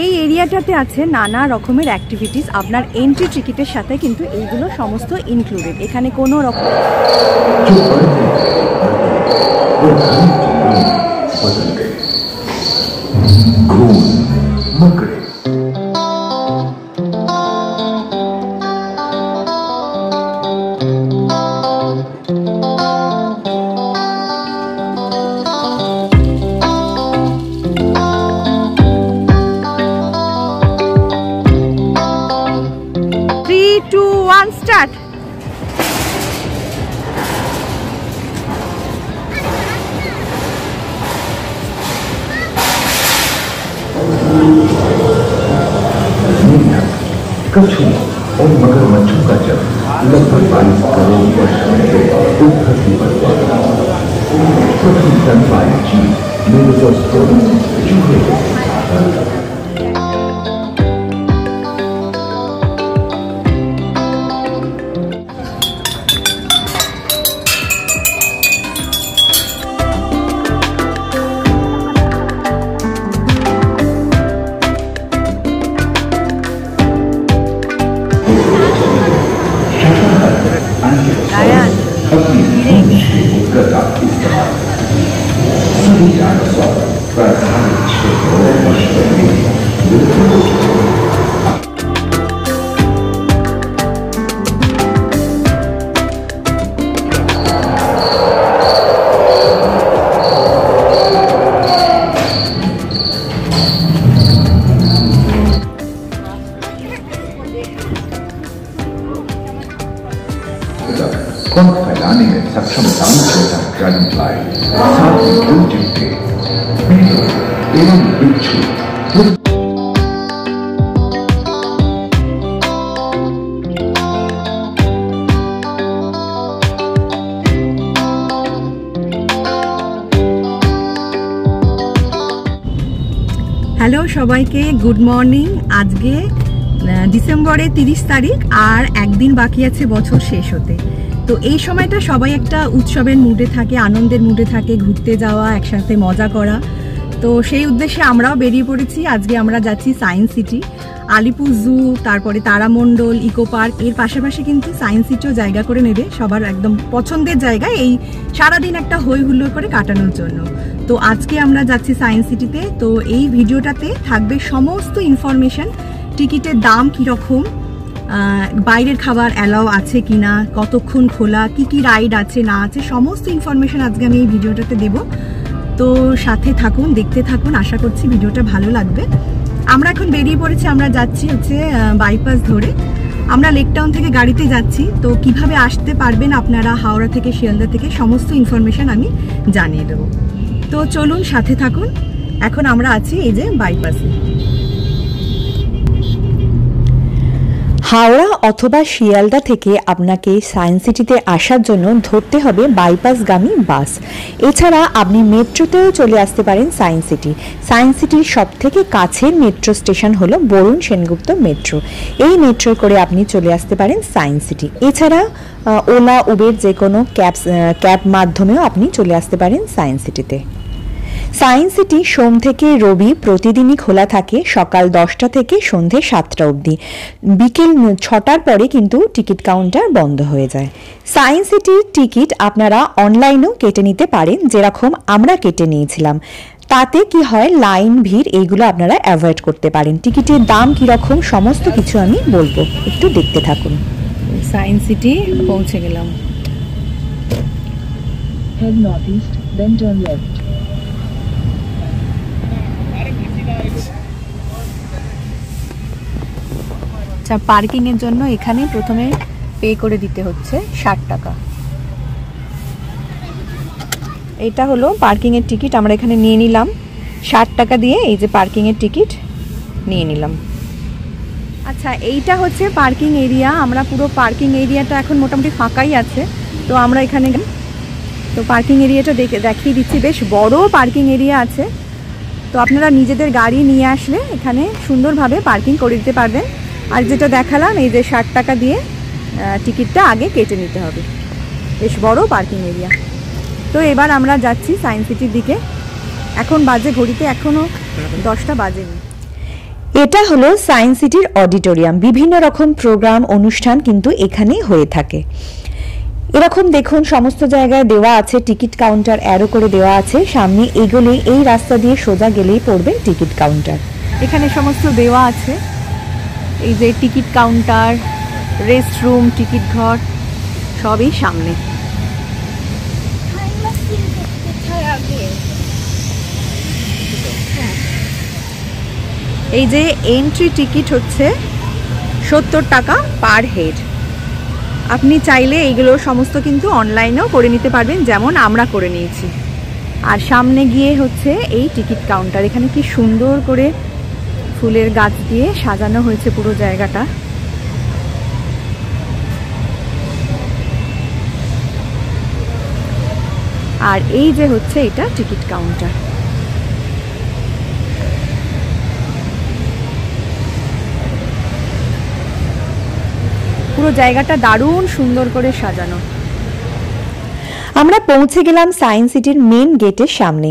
এই এরিয়াটাতে আছে নানা রকমের অ্যাক্টিভিটিস। আপনার এন্ট্রি টিকিটের সাথে কিন্তু এইগুলো সমস্ত ইনক্লুডেড। এখানে কোনো রকম start. कछु और मगरमच्छों का जब लगभग 22 करोड़ वर्ष पहले इस धरती पर हुआ था। प्रथम स्तनपायी जीव मेगालोस्टोरस चूहे थे। सभी डायनासोर प्रारंभिक क्षेत्रों में वर्षों में विलुप्त हो चुके हैं। पंख फैलाने में सक्षम दांत जैसा ड्रैगन फ्लाई, साथ ही 2 चिमटे, एवं बिच्छू। হ্যালো সবাইকে, গুড মর্নিং। আজকে ডিসেম্বরের 30 তারিখ, আর একদিন বাকি আছে বছর শেষ হতে। তো এই সময়টা সবাই একটা উৎসবের মুডে থাকে, আনন্দের মুডে থাকে, ঘুরতে যাওয়া, একসাথে মজা করা। তো সেই উদ্দেশ্যে আমরাও বেরিয়ে পড়েছি। আজকে আমরা যাচ্ছি সায়েন্স সিটি, আলিপুর জু, তারপরে তারামণ্ডল, ইকো পার্ক। এর পাশাপাশি কিন্তু সায়েন্স সিটিও জায়গা করে নেবে সবার একদম পছন্দের জায়গা, এই সারাদিন একটা হই হুল্লোড় করে কাটানোর জন্য। তো আজকে আমরা যাচ্ছি সায়েন্স সিটিতে। তো এই ভিডিওটাতে থাকবে সমস্ত ইনফরমেশন, টিকিটের দাম কীরকম, বাইরের খাবার অ্যালাউ আছে কিনা, কতক্ষণ খোলা, কি কি রাইড আছে না আছে, সমস্ত ইনফরমেশন আজকে আমি এই ভিডিওটাতে দেব। তো সাথে থাকুন, দেখতে থাকুন, আশা করছি ভিডিওটা ভালো লাগবে। আমরা এখন বেরিয়ে পড়েছি, আমরা যাচ্ছি হচ্ছে বাইপাস ধরে। আমরা লেক টাউন থেকে গাড়িতে যাচ্ছি। তো কিভাবে আসতে পারবেন আপনারা হাওড়া থেকে, শিয়ালদা থেকে, সমস্ত ইনফরমেশন আমি জানিয়ে দেবো। তো চলুন, সাথে থাকুন। এখন আমরা আছি এই যে বাইপাসে। হাওড়া অথবা শিয়ালদা থেকে আপনাকে সায়েন্স সিটিতে আসার জন্য ধরতে হবে বাইপাসগামী বাস। এছাড়া আপনি মেট্রোতেও চলে আসতে পারেন সায়েন্স সিটি। সায়েন্স সিটির সবথেকে কাছের মেট্রো স্টেশন হলো বরুণ সেনগুপ্ত মেট্রো। এই মেট্রো করে আপনি চলে আসতে পারেন সায়েন্স সিটি। এছাড়া ওলা, উবের যে কোনো ক্যাব মাধ্যমেও আপনি চলে আসতে পারেন সায়েন্স সিটিতে। সায়েন্স সিটি সোম থেকে রবি প্রতিদিনই খোলা থাকে, সকাল 10টা থেকে সন্ধে 7টা অবধি। বিকেল 6টার পরে কিন্তু টিকিট কাউন্টার বন্ধ হয়ে যায়। সায়েন্স সিটির টিকিট আপনারা অনলাইনেও কেটে নিতে পারেন, যেরকম আমরা কেটে নিয়েছিলাম। তাতে কি হয়, লাইন, ভিড় এইগুলো আপনারা অ্যাভয়েড করতে পারেন। টিকিটের দাম কীরকম সমস্ত কিছু আমি বলবো, একটু দেখতে থাকুন। সায়েন্স সিটি পৌঁছে গেলাম। Head northeast, then turn left. আচ্ছা, পার্কিংয়ের জন্য এখানে প্রথমে পে করে দিতে হচ্ছে 60 টাকা। এটা হলো পার্কিংয়ের টিকিট, আমরা এখানে নিয়ে নিলাম 60 টাকা দিয়ে। এই যে পার্কিংয়ের টিকিট নিয়ে নিলাম। আচ্ছা, এইটা হচ্ছে পার্কিং এরিয়া। আমরা পুরো পার্কিং এরিয়াটা এখন মোটামুটি ফাঁকাই আছে। তো আমরা এখানে তো পার্কিং এরিয়াটা দেখিয়ে দিচ্ছি। বেশ বড় পার্কিং এরিয়া আছে। তো আপনারা নিজেদের গাড়ি নিয়ে আসলে এখানে সুন্দরভাবে পার্কিং করে দিতে পারবেন। আর যেটা দেখালাম, এই যে 60 টাকা দিয়ে টিকিটটা আগে কেটে নিতে হবে। বেশ বড় পার্কিং এরিয়া। তো তো এবার আমরা যাচ্ছি সায়েন্স সিটির দিকে। এখন বাজে ঘড়িতে এখনো 10টা বাজেনি। এটা হলো সায়েন্স সিটির অডিটোরিয়াম। বিভিন্ন রকম প্রোগ্রাম অনুষ্ঠান কিন্তু এখানে হয়ে থাকে। এরকম দেখুন সমস্ত জায়গায় দেওয়া আছে টিকিট কাউন্টার, অ্যারো করে দেওয়া আছে। সামনে এগোলে এই রাস্তা দিয়ে সোজা গেলেই পড়বে টিকিট কাউন্টার। এখানে সমস্ত দেওয়া আছে, এই যে টিকিট কাউন্টার, রেস্টরুম, টিকিট ঘর সবই সামনে। এই যে এন্ট্রি টিকিট হচ্ছে 70 টাকা পার হেড। আপনি চাইলে এইগুলো সমস্ত কিন্তু অনলাইনেও করে নিতে পারবেন, যেমন আমরা করে নিয়েছি। আর সামনে গিয়ে হচ্ছে এই টিকিট কাউন্টার। এখানে কি সুন্দর করে ফুলের গাছ দিয়ে সাজানো হয়েছে পুরো জায়গাটা। আর এই যে হচ্ছে এটা টিকিট কাউন্টার। পুরো জায়গাটা দারুণ সুন্দর করে সাজানো। আমরা পৌঁছে গেলাম সায়েন্স সিটির মেন গেটের সামনে।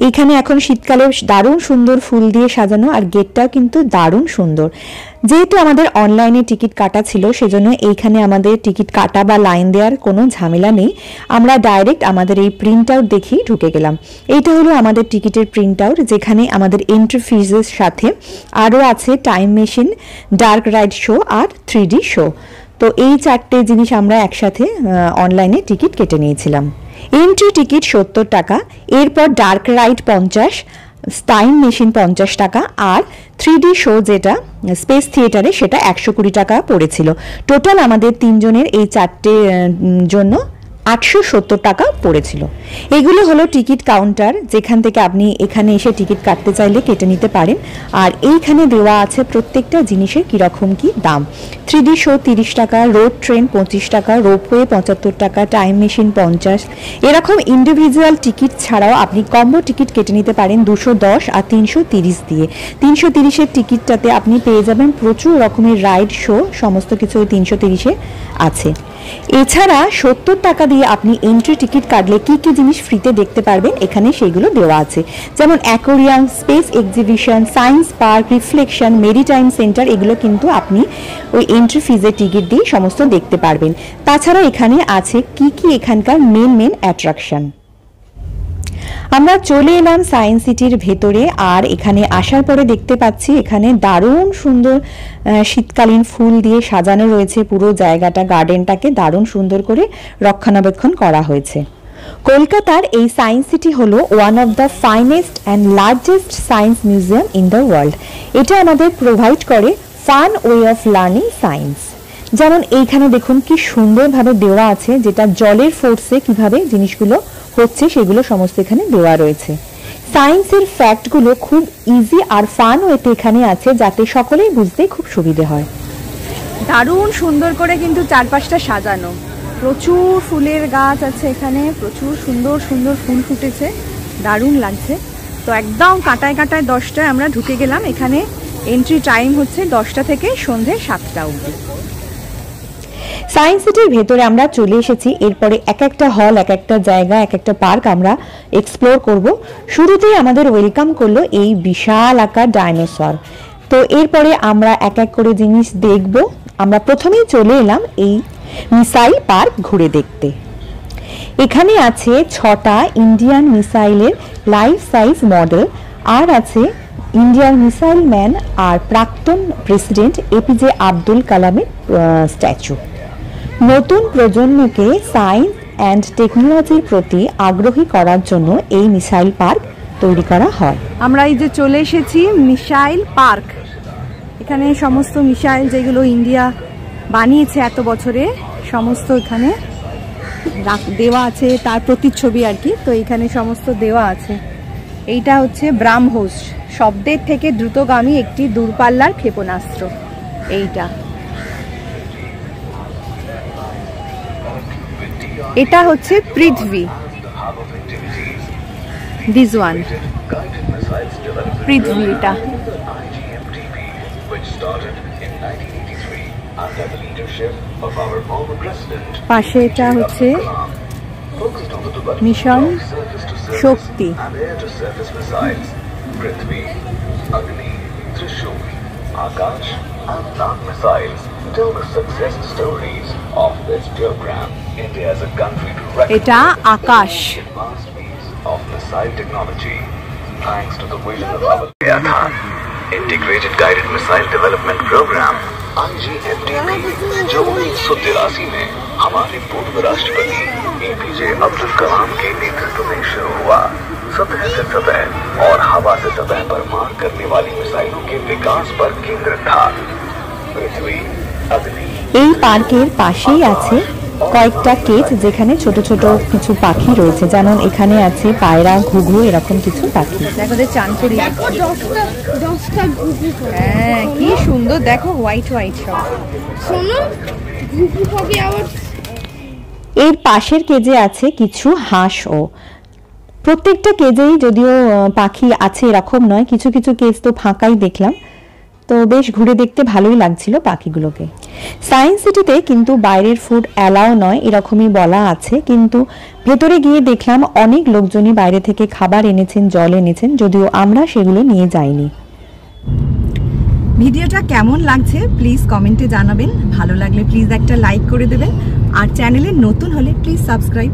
এইখানে এখন শীতকালে দারুণ সুন্দর ফুল দিয়ে সাজানো, আর গেটটাও কিন্তু দারুণ সুন্দর। যেহেতু আমাদের অনলাইনে টিকিট কাটা ছিল, সেজন্য এইখানে আমাদের টিকিট কাটা বা লাইন দেওয়ার কোনো ঝামেলা নেই। আমরা ডাইরেক্ট আমাদের এই প্রিন্ট আউট দেখেই ঢুকে গেলাম। এইটা হলো আমাদের টিকিটের প্রিন্ট আউট, যেখানে আমাদের এন্ট্রি ফিজের সাথে আরও আছে time machine, dark ride show আর 3D শো। তো এই 4টে জিনিস আমরা একসাথে অনলাইনে টিকিট কেটে নিয়েছিলাম। এন্ট্রি টিকিট 70 টাকা, এরপর ডার্ক রাইড 50, টাইম মেশিন 50 টাকা, আর 3D শো যেটা স্পেস থিয়েটারে সেটা 120 টাকা পড়েছিল। টোটাল আমাদের 3 জনের এই 4টে জন্য 870 টাকা পড়েছিল। এগুলো হলো টিকিট কাউন্টার, যেখান থেকে আপনি এখানে এসে টিকিট কাটতে চাইলে কেটে নিতে পারেন। আর এইখানে দেওয়া আছে প্রত্যেকটা জিনিসের কীরকম কি দাম। 3D শো 30 টাকা, রোড ট্রেন 25 টাকা, রোপওয়ে 75 টাকা, টাইম মেশিন 50। এরকম ইন্ডিভিজুয়াল টিকিট ছাড়াও আপনি কম্বো টিকিট কেটে নিতে পারেন 210 আর 330 দিয়ে। 330-এর টিকিটটাতে আপনি পেয়ে যাবেন প্রচুর রকমের রাইড শো, সমস্ত কিছু ওই 330-এ আছে। এছাড়া 70 টাকা দিয়ে আপনি এন্ট্রি টিকিট কাটলে কি কি জিনিস ফ্রিতে দেখতে পারবেন এখানে সেইগুলো দেওয়া আছে, যেমন aquarium, space exhibition, science park, reflection, maritime centre. এগুলো কিন্তু আপনি ওই এন্ট্রি ফিজের টিকিট দিয়ে সমস্ত দেখতে পারবেন। তাছাড়া এখানে আছে কি কি এখানকার মেন অ্যাট্রাকশন। আমরা চলে এলাম সায়েন্স সিটির ভেতরে, আর এখানে আসার পরে দেখতে পাচ্ছি এখানে দারুণ সুন্দর শীতকালীন ফুল দিয়ে সাজানো রয়েছে পুরো জায়গাটা। গার্ডেনটাকে দারুণ সুন্দর করে রক্ষণাবেক্ষণ করা হয়েছে। কলকাতার এই সায়েন্স সিটি হলো one of the finest and largest science museum in the world. এটা আমাদের প্রোভাইড করে fun way of learning science. যেমন এইখানে দেখুন কি সুন্দরভাবে দেওয়া আছে, যেটা জলের ফোর্সে কিভাবে জিনিসগুলো হচ্ছে সেগুলো সমস্ত এখানে দেওয়া রয়েছে। সায়েন্সের ফ্যাক্টগুলো খুব ইজি আর ফান ওয়েতে এখানে আছে, যাতে সকলেই বুঝতে খুব সুবিধে হয়। দারুণ সুন্দর করে কিন্তু চারপাশটা সাজানো, প্রচুর ফুলের গাছ আছে এখানে, প্রচুর সুন্দর সুন্দর ফুল ফুটেছে, দারুণ লাগছে। তো একদম কাঁটায় কাঁটায় 10টায় আমরা ঢুকে গেলাম। এখানে এন্ট্রি টাইম হচ্ছে 10টা থেকে সন্ধ্যে 7টা অবধি। সায়েন্স সিটির ভেতরে আমরা চলে এসেছি। এরপরে এক একটা হল, এক একটা জায়গা, এক একটা পার্ক আমরা এক্সপ্লোর করব। শুরুতেই আমাদের ওয়েলকাম করলো এই বিশাল আকার ডাইনোসর। তো এরপরে আমরা এক এক করে জিনিস দেখব। আমরা প্রথমেই চলে এলাম এই মিসাইল পার্ক ঘুরে দেখতে। এখানে আছে 6টা ইন্ডিয়ান মিসাইলের লাইফ সাইজ মডেল, আর আছে ইন্ডিয়ান মিসাইল ম্যান আর প্রাক্তন প্রেসিডেন্ট এপিজে আব্দুল কালামের স্ট্যাচু। নতুন প্রজন্মকে সায়েন্স অ্যান্ড টেকনোলজির প্রতি আগ্রহী করার জন্য এই মিসাইল পার্ক তৈরি করা হয়। আমরা এই যে চলে এসেছি মিসাইল পার্ক। এখানে সমস্ত মিসাইল যেগুলো ইন্ডিয়া বানিয়েছে এত বছরে সমস্ত এখানে দেওয়া আছে, তার প্রতিচ্ছবি আর কি। তো এখানে সমস্ত দেওয়া আছে। এইটা হচ্ছে ব্রাহ্মোস, শব্দের থেকে দ্রুতগামী একটি দূরপাল্লার ক্ষেপণাস্ত্র। এইটা এটা হচ্ছে পৃথ্বী, দিস ওয়ান পৃথ্বী। এটা পাশে এটা হচ্ছে mission Shakti. Akash and Nag missiles tell the success stories of this program. India is a country to এটা আকাশ। advanced piece of missile technology. Thanks to the vision of our Integrated Guided Missile Development Program IGMDP, जो 1983 में हमारे पूर्व राष्ट्रपति APJ Abdul Kalam के नेतृत्व में शुरू हुआ। सतह से सतह और हवा से सतह पर मार करने वाली मिसाइलों के विकास पर केंद्रित था। पृथ्वी, अग्नि। এই পার্কের পাশেই আছে কয়েকটা কেজ যেখানে ছোট ছোট কিছু পাখি রয়েছে, যেমন এখানে আছে পায়রা, ঘুঘু, এরকম কিছু পাখি। দেখো যে চান করি, হ্যাঁ কি সুন্দর, দেখো হোয়াইট হোয়াইট সব। এর পাশের কেজে আছে কিছু হাঁসও। প্রত্যেকটা কেজেই যদিও পাখি আছে এরকম নয়, কিছু কিছু কেজ তো ফাঁকাই দেখলাম, তো বেশ ঘুরে দেখতে ভালোই লাগছিল পাখিগুলোকে। সায়েন্স সিটিতে কিন্তু বাইরের ফুড অ্যালাউ নয় এরকমই বলা আছে, কিন্তু ভেতরে গিয়ে দেখলাম অনেক লোকজনই বাইরে থেকে খাবার এনেছেন, জল এনেছেন, যদিও আমরা সেগুলো নিয়ে যাইনি। ভিডিওটা কেমন লাগছে প্লিজ কমেন্টে জানাবেন, ভালো লাগলে প্লিজ একটা লাইক করে দেবেন, আর চ্যানেলে নতুন হলে প্লিজ সাবস্ক্রাইব।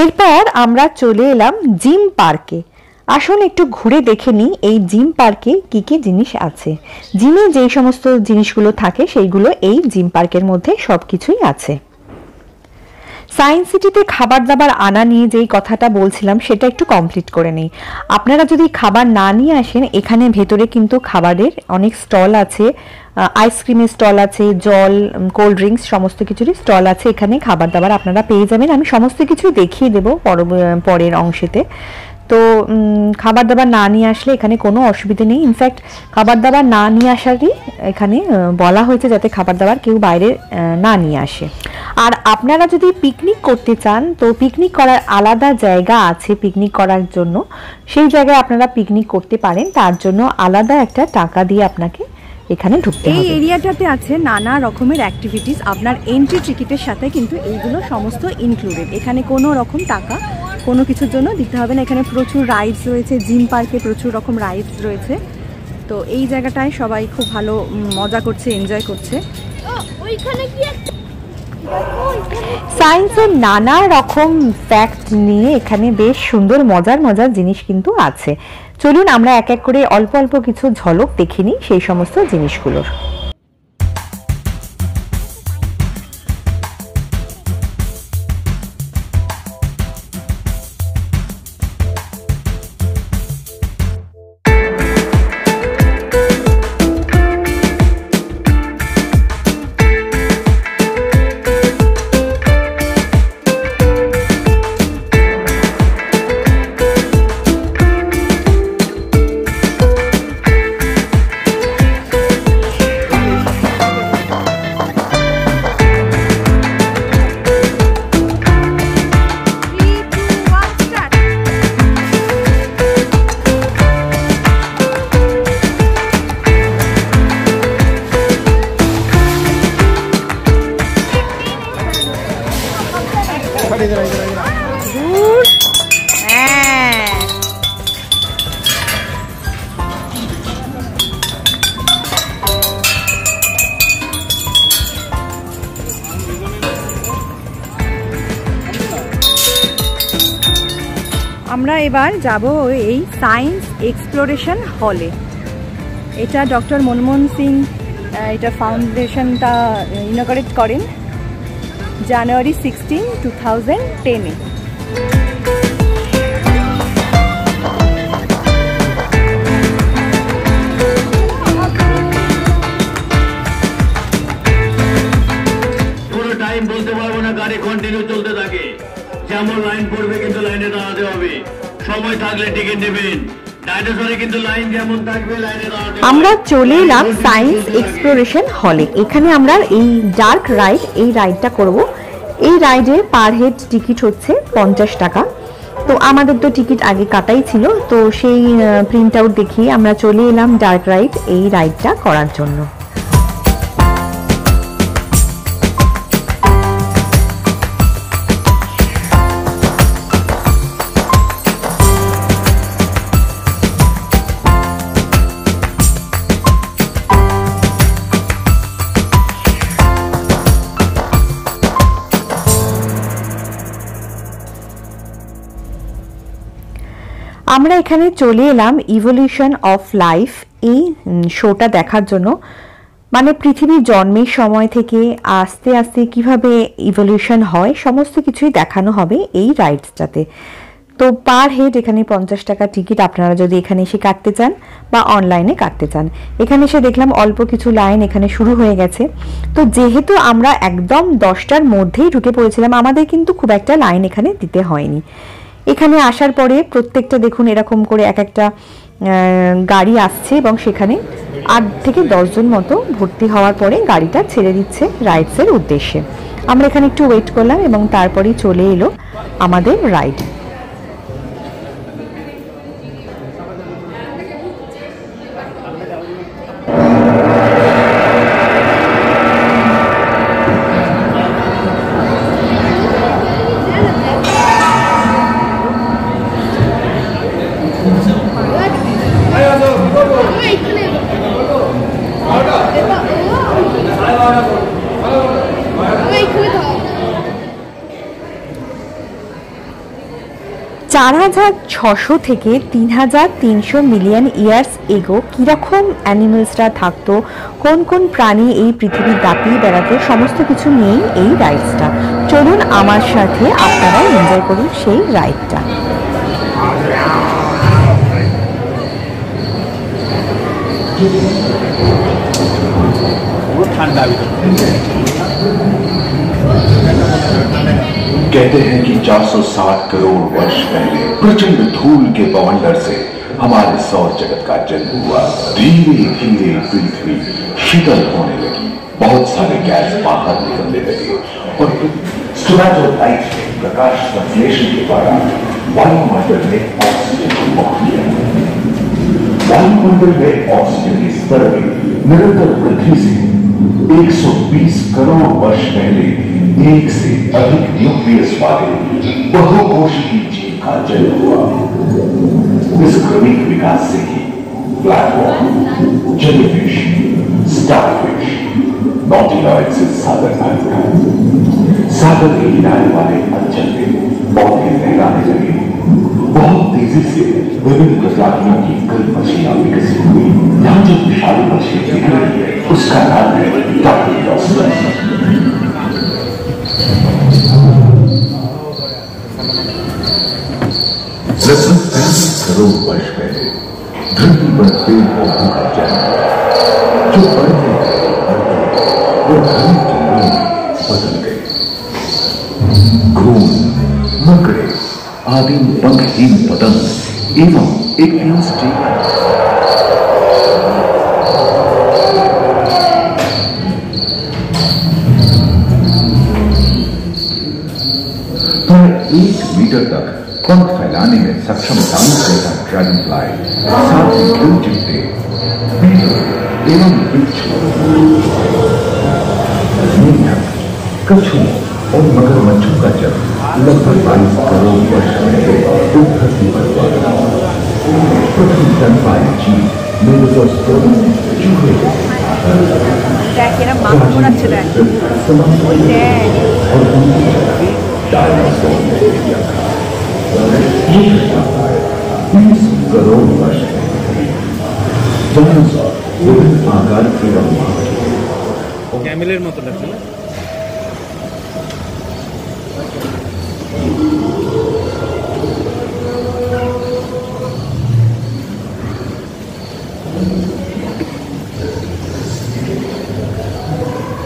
এরপর আমরা চলে এলাম জিম পার্কে। আসুন একটু ঘুরে দেখে নিই এই জিম পার্কে কি কি জিনিস আছে। জিমে যে সমস্ত জিনিসগুলো থাকে সেইগুলো এই জিম পার্কের মধ্যে সবকিছুই আছে। সায়েন্স সিটিতে খাবার দাবার আনা নিয়ে যেই কথাটা বলছিলাম সেটা একটু কমপ্লিট করে নেই। আপনারা যদি খাবার না নিয়ে আসেন, এখানে ভেতরে কিন্তু খাবারের অনেক স্টল আছে, আইসক্রিমের স্টল আছে, জল, কোল্ড ড্রিঙ্কস সমস্ত কিছুরই স্টল আছে। এখানে খাবার দাবার আপনারা পেয়ে যাবেন, আমি সমস্ত কিছু দেখিয়ে দেবো পরের অংশেতে। তো খাবার দাবার না নিয়ে আসলে এখানে কোনো অসুবিধা নেই, ইনফ্যাক্ট খাবার দাবার না নিয়ে আসারই এখানে বলা হয়েছে যাতে খাবার দাবার কেউ বাইরে না নিয়ে আসে। আর আপনারা যদি পিকনিক করতে চান তো পিকনিক করার আলাদা জায়গা আছে, পিকনিক করার জন্য সেই জায়গায় আপনারা পিকনিক করতে পারেন, তার জন্য আলাদা একটা টাকা দিয়ে আপনাকে এখানে ঢুকতে হবে। এই এরিয়াটাতে আছে নানা রকমের অ্যাক্টিভিটিস, আপনার এন্ট্রি টিকিটের সাথে কিন্তু এইগুলো সমস্ত ইনক্লুডেড। এখানে কোনো রকম টাকা কোনো কিছুর জন্য দিতে হবে না। এখানে প্রচুর রাইডস রয়েছে, জিম পার্কে প্রচুর রকম রাইডস রয়েছে। তো এই জায়গাটায় সবাই খুব ভালো মজা করছে, এনজয় করছে। সায়েন্সের নানা রকম ফ্যাক্ট নিয়ে এখানে বেশ সুন্দর মজার মজার জিনিস কিন্তু আছে। চলুন আমরা এক এক করে অল্প অল্প কিছু ঝলক দেখে নিই সেই সমস্ত জিনিসগুলোর। আমরা এবার যাব এই সায়েন্স এক্সপ্লোরেশন হলে। এটা ডক্টর মনমোহন সিং এটা ফাউন্ডেশনটা ইনঅগারেট করেন জানুয়ারি 16, 2010-এ। পুরো টাইম বলতে পারবো না, গাড়ি কন্টিনিউ চলতে থাকে, যেমন লাইন পড়বে কিন্তু লাইনে দাঁড়াতে হবে, সময় থাকলে টিকিট নেবেন, ডাইনোসরে কিন্তু লাইন যেমন থাকবে লাইনে দাঁড়াতে হবে। আমরা চলে এলাম সায়েন্স এক্সপ্লোরেশন হলে। এখানে আমরা এই ডার্ক রাইড, এই রাইডটা করব। এই রাইডে পার হেড টিকিট হচ্ছে 50 টাকা। তো আমাদের তো টিকিট আগে কাটাই ছিল, তো সেই প্রিন্ট আউট দেখিয়ে আমরা চলে এলাম ডার্ক রাইড, এই রাইডটা করার জন্য। আমরা এখানে চলে এলাম ইভলিউশন অফ লাইফ এই শোটা দেখার জন্য। মানে পৃথিবীর জন্মের সময় থেকে আস্তে আস্তে কিভাবে ইভলিউশন হয় সমস্ত কিছুই দেখানো হবে এই রাইডসটাতে। তো পার হেড এখানে 50 টাকা টিকিট, আপনারা যদি এখানে এসে কাটতে চান বা অনলাইনে কাটতে চান। এখানে এসে দেখলাম অল্প কিছু লাইন এখানে শুরু হয়ে গেছে। তো যেহেতু আমরা একদম 10টার মধ্যেই ঢুকে পড়েছিলাম, আমাদের কিন্তু খুব একটা লাইন এখানে দিতে হয়নি। এখানে আসার পরে প্রত্যেকটা দেখুন এরকম করে এক একটা গাড়ি আসছে এবং সেখানে 8 থেকে 10 জন মতো ভর্তি হওয়ার পরে গাড়িটা ছেড়ে দিচ্ছে রাইডসের উদ্দেশ্যে। আমরা এখানে একটু ওয়েট করলাম এবং তারপরেই চলে এলো আমাদের রাইড। $4,600 থেকে 3,300 মিলিয়ন ইয়ার্স এগো কিরকম অ্যানিমেলসরা থাকতো, কোন কোন প্রাণী এই পৃথিবী দাপিয়ে বেড়াতো, সমস্ত কিছু নিয়েই এই রাইডসটা। চলুন আমার সাথে আপনারা এনজয় করুন সেই রাইডটা। कहते हैं कि 460 करोड़ वर्ष पहले प्रचंड धूल के बवंडर से हमारे सौर जगत का जन्म हुआ। धीरे धीरे पृथ्वी शीतल होने लगी, बहुत सारे गैस बाहर निकलने लगे और स्टोमेटोलाइट में प्रकाश संश्लेषण के द्वारा वायुमंडल में ऑक्सीजन को मुक्त किया। वायुमंडल में ऑक्सीजन के स्तर में निरंतर वृद्धि से 120 करोड़ वर्ष पहले एक से अधिक न्यूक्लियस वाले बहुकोशिकीय जीव का जन्म हुआ। इस क्रमिक विकास से ही प्लेटफॉर्म, जेलीफिश, स्टारफिश, नॉटिलॉइड से सागर तक सागर के किनारे वाले अंचल में पौधे लहराने लगे। बहुत तेजी से विभिन्न प्रजातियों की कई मछलियां विकसित हुई। यहाँ जो विषालु मछली दिख रही है उसका नाम है डार्टियोस्टस। 30 करोड़ वर्ष पहले धरती पर पेड़ पौधों का जन्म हुआ, जो बढ़ते वो घने जंगलों में बदल गए। घून, मकड़े आदि पंखहीन पतंग एवं एक प्राय 1 मीटर तक पंख फैलाने में सक्षम दानव जैसा ड्रैगन फ्लाई, साथ ही दो चिमटे, एवं कछुओं और मगरमच्छों का जन्म लगभग 22 करोड़ वर्ष पहले धरती पर हुआ। प्रथम स्तनपायी जीव मेगालोस्टोरस चूहे और उनकी डायनासोर ने किया था। ये 20 करोड़ वर्ष पहले डायनासोर विभिन्न आकार के कैमलेर मतो लगছে না।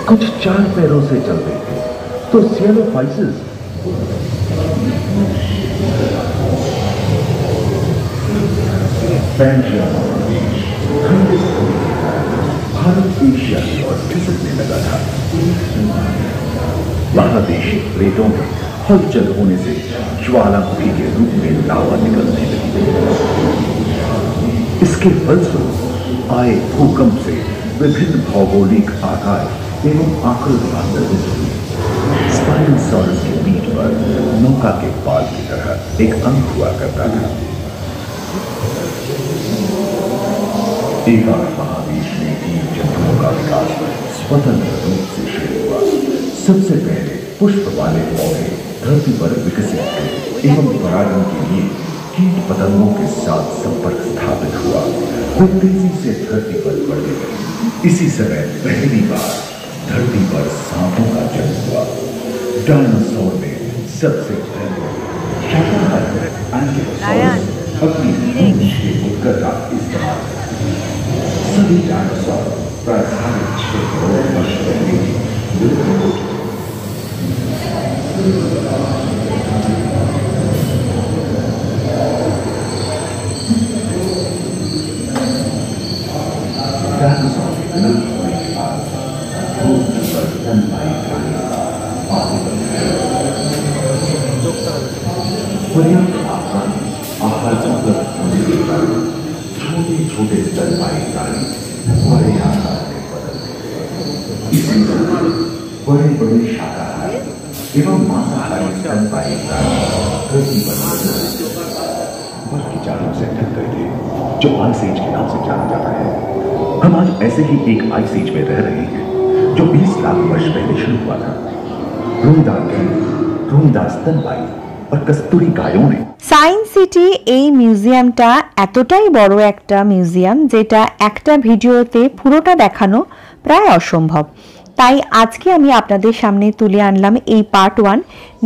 कुछ 4 पैरों से चलते थे तो सियालोफाइसिस, भारत एशिया की ओर खिसकने लगा था। महादेशी प्लेटों में हलचल होने से ज्वालामुखी के रूप में लावा निकलने लगी। इसके फलस्वरूप आए भूकंप से विभिन्न भौगोलिक आकार एवं आकृतियां निर्मित हुई। स्पाइनोसॉरस की पीठ पर नौका के पाल की तरह एक अंग हुआ करता था। एक महादेश में जीव जंतुओं का विकास स्वतंत्र रूप से शुरू हुआ। सबसे पहले पुष्प वाले पौधे धरती पर विकसित हुए एवं परागण के लिए कीट पतंगों के साथ संपर्क स्थापित हुआ, वो तेजी से धरती पर बढ़ने लगी। इसी समय पहली बार धरती पर सांपों का जन्म हुआ। डायनासोर में सबसे पहले शाकाहारी एंजिलोसॉरस अपनी पूंछ के उत्कर का इस्तेमाल करते। सभी डायनासोर प्राय 6.5 करोड़ वर्ष पहले विलुप्त हो चुके। डायनासोर के विलुप्त होने के बाद भूमि पर स्तनपायी प्राणी आगे बढ़ गए। पर्याप्त मात्रा में आहार उपलब्ध होने के कारण छोटे छोटे स्तनपायी प्राणी बड़े आकार में बदल गए। इसी तरह बड़े बड़े शाकाहारी एवं मांसाहारी स्तनपायी प्राणी धरती पर बर्फ की चादरों से ढक गए थे, जो आइस एज के नाम से जाना जाता है। हम आज ऐसे ही एक आइस एज में रह रहे हैं, जो 20 लाख वर्ष पहले शुरू हुआ था। रूमदार स्तनपायी और कस्तूरी गायों ने। সায়েন্স সিটি এই মিউজিয়ামটা এতটাই বড় একটা মিউজিয়াম যেটা একটা ভিডিওতে পুরোটা দেখানো প্রায় অসম্ভব। তাই আজকে আমি আপনাদের সামনে তুলে আনলাম এই পার্ট 1।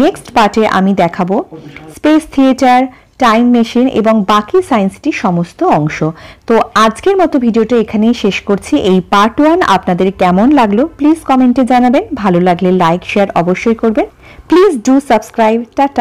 নেক্সট পার্টে আমি দেখাবো স্পেস থিয়েটার, টাইম মেশিন এবং বাকি সায়েন্স সিটির সমস্ত অংশ। তো আজকের মতো ভিডিওটা এখানেই শেষ করছি। এই পার্ট 1 আপনাদের কেমন লাগলো প্লিজ কমেন্টে জানাবেন। ভালো লাগলে লাইক শেয়ার অবশ্যই করবেন। Please do subscribe. টাটা।